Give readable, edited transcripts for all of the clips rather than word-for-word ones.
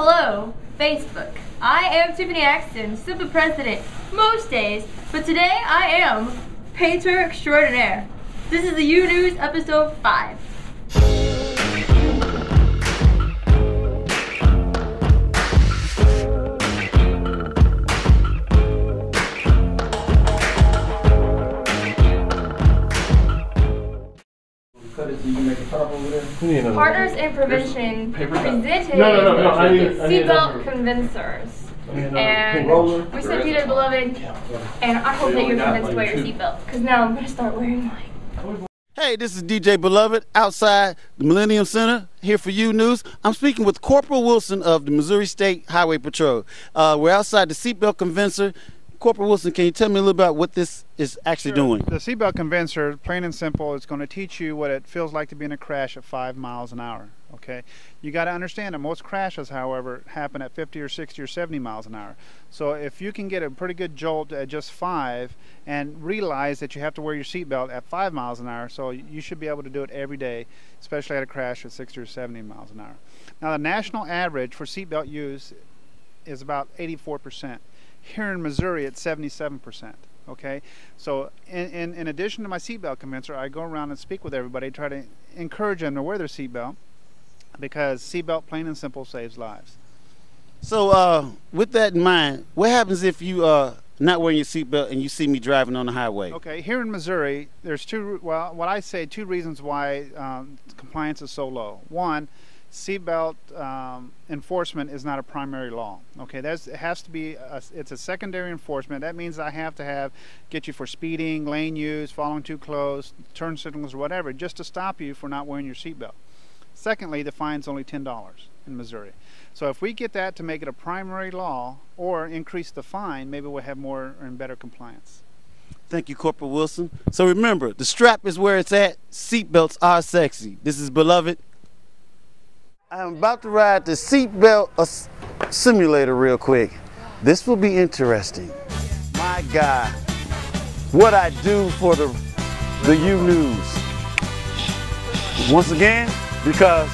Hello, Facebook. I am Tiffany Axton, Super President most days, but today I am Painter Extraordinaire. This is the U News episode 5. Partners in Prevention presented seatbelt convincers. And we sent Peter Beloved, and I hope that you're convinced to wear your seatbelt, because now I'm going to start wearing mine. Hey, this is DJ Beloved outside the Millennium Center here for U News. I'm speaking with Corporal Wilson of the Missouri State Highway Patrol. We're outside the seatbelt convencer. Corporal Wilson, can you tell me a little about what this is actually doing? The seatbelt convencer, plain and simple, is going to teach you what it feels like to be in a crash at 5 miles an hour. Okay, you got to understand that most crashes, however, happen at 50 or 60 or 70 miles an hour. So if you can get a pretty good jolt at just 5 and realize that you have to wear your seatbelt at 5 miles an hour, so you should be able to do it every day, especially at a crash at 60 or 70 miles an hour. Now, the national average for seatbelt use is about 84%. Here in Missouri, it's 77%. Okay, so in addition to my seatbelt convincer, I go around and speak with everybody, try to encourage them to wear their seatbelt, because seatbelt, plain and simple, saves lives. So with that in mind, what happens if you not wearing your seatbelt and you see me driving on the highway? Okay, here in Missouri, there's two reasons why compliance is so low. One, seatbelt enforcement is not a primary law. Okay, it has to be it's a secondary enforcement. That means I have to get you for speeding, lane use, following too close, turn signals, or whatever, just to stop you for not wearing your seatbelt. Secondly, the fine's only $10 in Missouri. So if we get that to make it a primary law or increase the fine, maybe we'll have more and better compliance. Thank you, Corporal Wilson. So remember, the strap is where it's at. Seatbelts are sexy. This is Beloved. I'm about to ride the seatbelt simulator real quick. This will be interesting. My God, what I do for the U News. Once again, because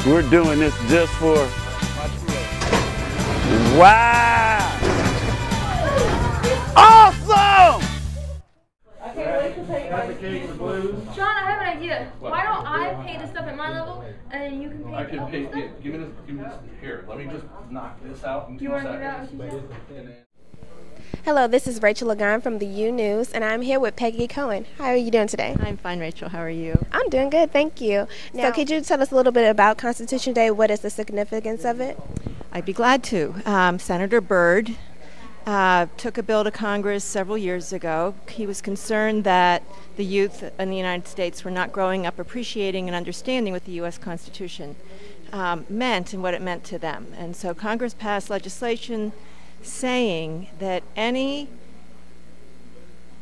we're doing this just for, wow! Awesome! I can't wait to tell you. John, I have an idea. Why don't I paint this stuff at my level, and then you can paint. I can paint. Give me this. Here, let me just knock this out in 2 seconds. Hello, this is Rachel Lagan from the U News, and I'm here with Peggy Cohen. How are you doing today? I'm fine, Rachel. How are you? I'm doing good, thank you. Now, so could you tell us a little bit about Constitution Day? What is the significance of it? I'd be glad to. Senator Byrd took a bill to Congress several years ago. He was concerned that the youth in the United States were not growing up appreciating and understanding what the U.S. Constitution meant and what it meant to them. And so Congress passed legislation saying that any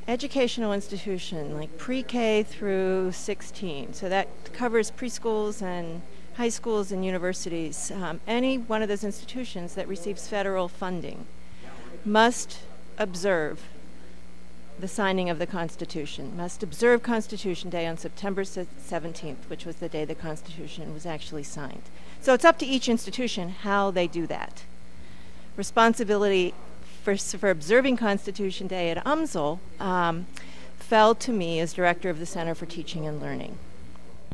educational institution, like pre-K through 16, so that covers preschools and high schools and universities, any one of those institutions that receives federal funding must observe the signing of the Constitution, must observe Constitution Day on September 17th, which was the day the Constitution was actually signed. So it's up to each institution how they do that. Responsibility for observing Constitution Day at UMSL fell to me as director of the Center for Teaching and Learning.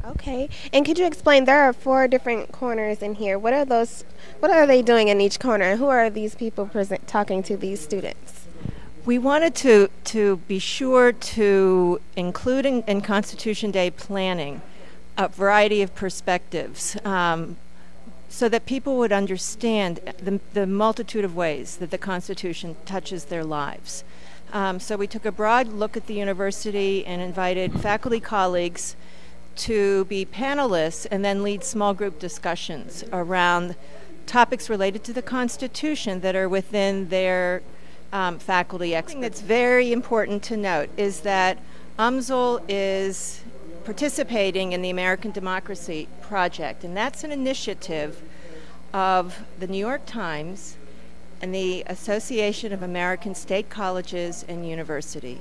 Okay, and could you explain, there are 4 different corners in here. What are they doing in each corner, and who are these people talking to these students? We wanted to be sure to include in Constitution Day planning a variety of perspectives, so that people would understand the multitude of ways that the Constitution touches their lives. So we took a broad look at the university and invited faculty colleagues to be panelists and then lead small group discussions around topics related to the Constitution that are within their faculty expertise. Something that's very important to note is that UMSL is participating in the American Democracy Project, and that's an initiative of the New York Times and the Association of American State Colleges and Universities.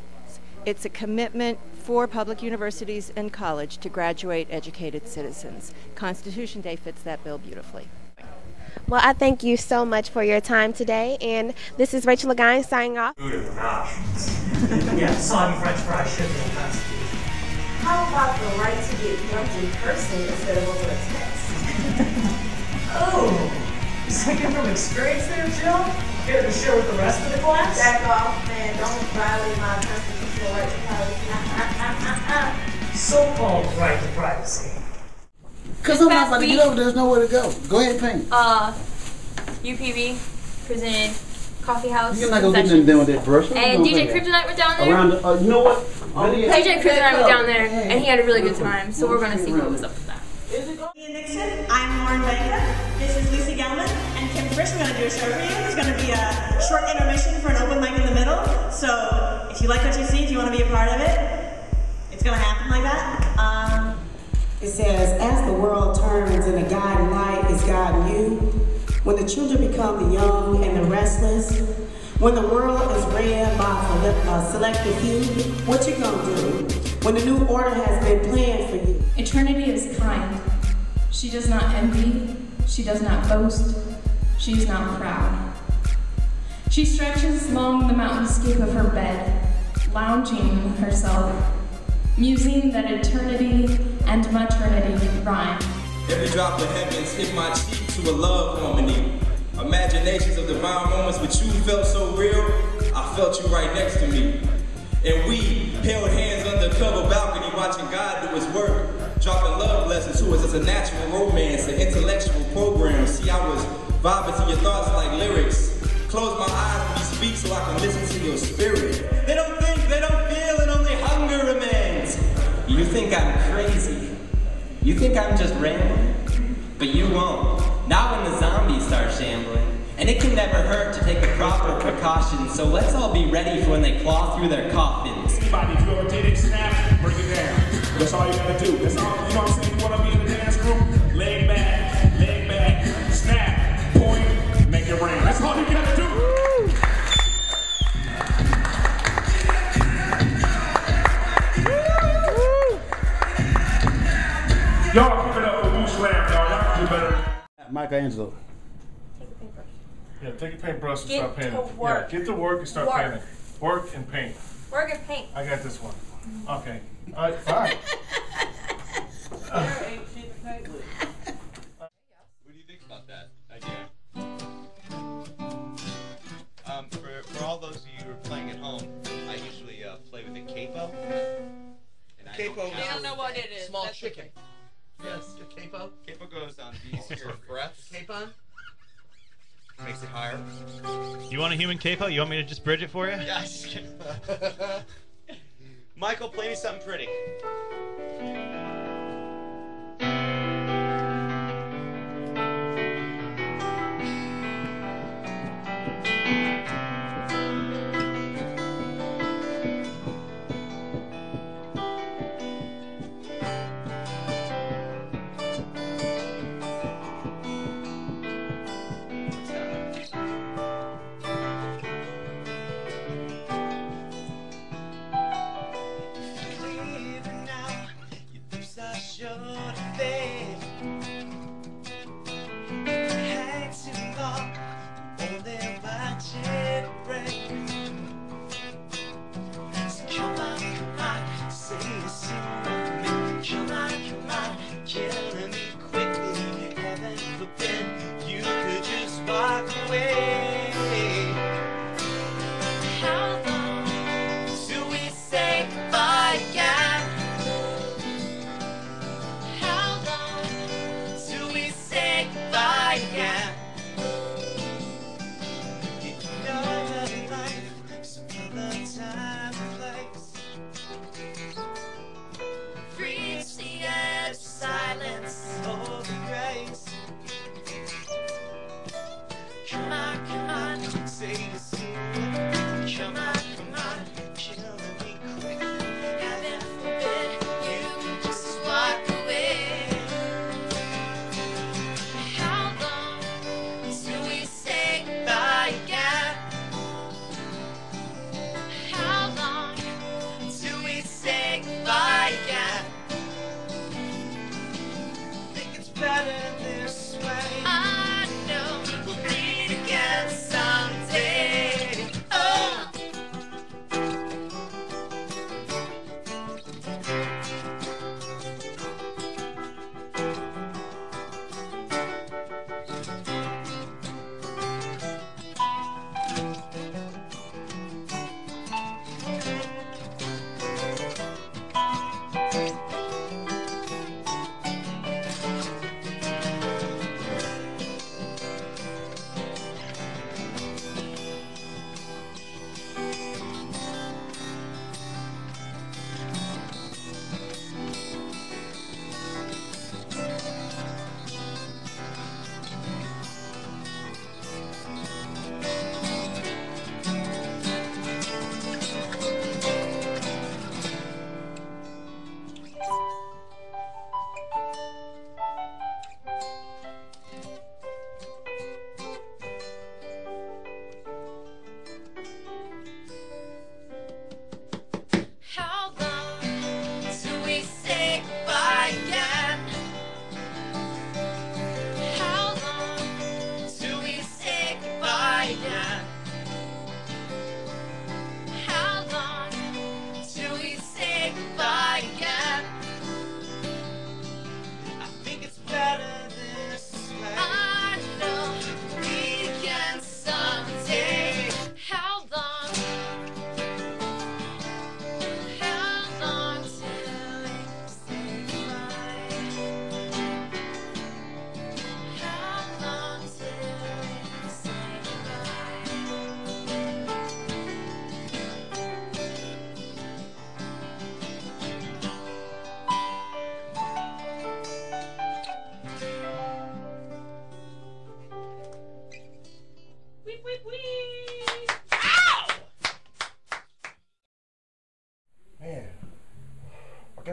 It's a commitment for public universities and college to graduate educated citizens. Constitution Day fits that bill beautifully. Well, I thank you so much for your time today, and this is Rachel Lagine signing off. Yeah, soggy French fries should be in the Constitution. How about the right to get drunk in person instead of over a text? Oh, speaking from experience there, Jill? Here to share with the rest of the class? Back off, man. Don't violate my constitutional right to privacy. So-called right to privacy. Because I'm not going to get over, there's nowhere to go. Go ahead, paint. UPB presented Coffeehouse You're not going to get Confessionals. them with that brush. And DJ Kryptonite went down there. Around the, you know what? DJ Kryptonite went down there, and he had a really good time. So we're going to see what was up with that. Ian Nixon, I'm Lauren Vega. This is Lucy Gelman, and Kim Frisch. We're going to do a show for you. There's going to be a short intermission for an open mic in the middle. So if you like what you see, if you want to be a part of it, it's going to happen like that. It says, as the world turns and the guiding light is guiding you, when the children become the young and the restless, when the world is ran by a selective few, what you gonna do? When the new order has been planned for you. Eternity is kind. She does not envy. She does not boast. She is not proud. She stretches along the mountainscape of her bed, lounging herself, musing that eternity and maternity rhyme. Every drop of heavens hit my cheek to a love harmony. Imaginations of divine moments with you felt so real, I felt you right next to me. And we held hands under a cover balcony watching God do his work, dropping love lessons to us as a natural romance, an intellectual program. See, I was vibing to your thoughts like lyrics. Close my eyes when you speak so I can listen to your spirit. They don't think, they don't feel, and only hunger remains. You think I'm crazy. You think I'm just rambling. But you won't. Not when the zombies start shambling. And it can never hurt to take the proper precautions, so let's all be ready for when they claw through their coffins. Anybody, if you ever did it, snap, break it down. That's all you gotta do. That's all, you know what I'm saying? You wanna be in the dance group? Leg back, snap, point, make it rain. That's all you gotta do. Y'all give it up for Woo Slam, y'all. Y'all can do better. Michelangelo. Yeah, take a paintbrush and Get start painting. to work. Yeah, get to work and start painting. Work and paint. Work and paint. I got this one. Okay. All right, fine. There ain't shit to paint with. What do you think about that idea? For all those of you who are playing at home, I usually play with a capo. And capo. I don't know what it is. Small chicken. Yes, a capo. Capo goes on these here breaths. Capon. Makes it higher. You want a human capo? You want me to just bridge it for you? Yes. Michael, play me something pretty. Come on.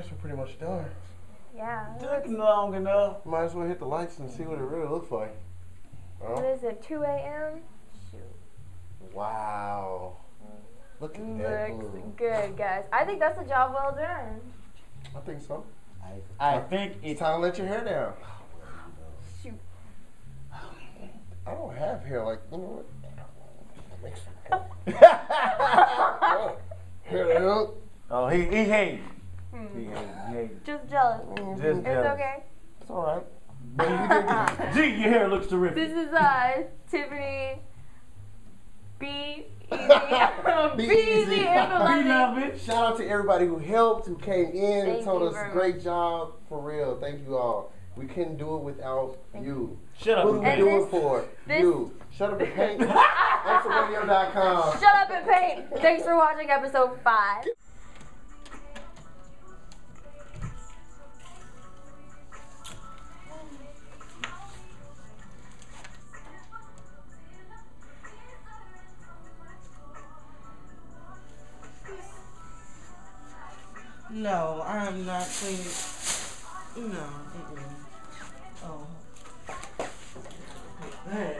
guess we're pretty much done. Yeah. Took long enough. Might as well hit the lights and see what it really looks like. What is it, 2 a.m.? Shoot. Wow. Look at that Looks blue. good, guys. I think that's a job well done. I think so. I think it's time to let your hair down. Shoot. I don't have hair like, you know what? Hair down. Oh, he hates. Hmm. He hates. Just jealous. Just It's jealous. okay. It's alright. Gee, your hair looks terrific. This is Tiffany. Be easy and beloved. Shout out to everybody who helped, who came in and Thank told you us very great job. For real. Thank you all. We couldn't do it without you. Shut up. Who do we And do this- it for? this- You. Shut up and paint. AnswerRadio.com. Shut up and paint. Thanks for watching episode 5. No, I'm not cleaning. No. Oh. That.